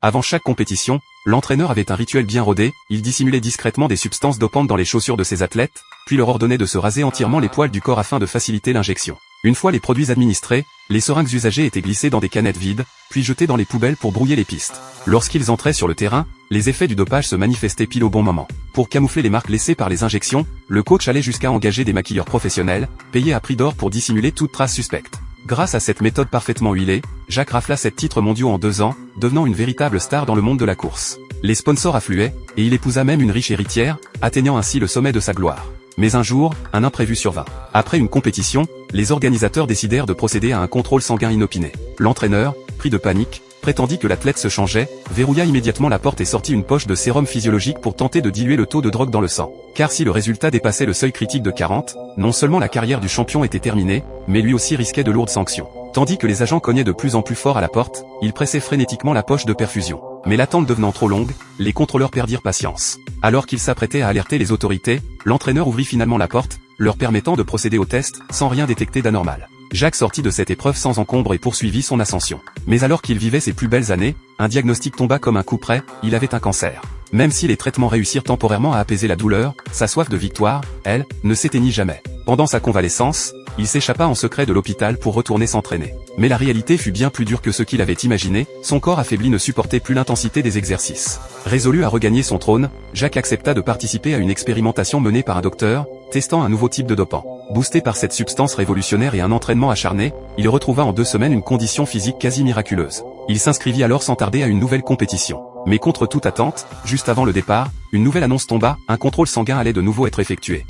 Avant chaque compétition, l'entraîneur avait un rituel bien rodé, il dissimulait discrètement des substances dopantes dans les chaussures de ses athlètes, puis leur ordonnait de se raser entièrement les poils du corps afin de faciliter l'injection. Une fois les produits administrés, les seringues usagées étaient glissées dans des canettes vides, puis jetées dans les poubelles pour brouiller les pistes. Lorsqu'ils entraient sur le terrain, les effets du dopage se manifestaient pile au bon moment. Pour camoufler les marques laissées par les injections, le coach allait jusqu'à engager des maquilleurs professionnels, payés à prix d'or pour dissimuler toute trace suspecte. Grâce à cette méthode parfaitement huilée, Jacques rafla 7 titres mondiaux en 2 ans, devenant une véritable star dans le monde de la course. Les sponsors affluaient, et il épousa même une riche héritière, atteignant ainsi le sommet de sa gloire. Mais un jour, un imprévu survint. Après une compétition, les organisateurs décidèrent de procéder à un contrôle sanguin inopiné. L'entraîneur, pris de panique, prétendit que l'athlète se changeait, verrouilla immédiatement la porte et sortit une poche de sérum physiologique pour tenter de diluer le taux de drogue dans le sang. Car si le résultat dépassait le seuil critique de 40, non seulement la carrière du champion était terminée, mais lui aussi risquait de lourdes sanctions. Tandis que les agents cognaient de plus en plus fort à la porte, ils pressaient frénétiquement la poche de perfusion. Mais l'attente devenant trop longue, les contrôleurs perdirent patience. Alors qu'ils s'apprêtaient à alerter les autorités, l'entraîneur ouvrit finalement la porte, leur permettant de procéder au test, sans rien détecter d'anormal. Jacques sortit de cette épreuve sans encombre et poursuivit son ascension. Mais alors qu'il vivait ses plus belles années, un diagnostic tomba comme un coup près, il avait un cancer. Même si les traitements réussirent temporairement à apaiser la douleur, sa soif de victoire, elle, ne s'éteignit jamais. Pendant sa convalescence, il s'échappa en secret de l'hôpital pour retourner s'entraîner. Mais la réalité fut bien plus dure que ce qu'il avait imaginé, son corps affaibli ne supportait plus l'intensité des exercices. Résolu à regagner son trône, Jacques accepta de participer à une expérimentation menée par un docteur, testant un nouveau type de dopant. Boosté par cette substance révolutionnaire et un entraînement acharné, il retrouva en 2 semaines une condition physique quasi miraculeuse. Il s'inscrivit alors sans tarder à une nouvelle compétition. Mais contre toute attente, juste avant le départ, une nouvelle annonce tomba, un contrôle sanguin allait de nouveau être effectué.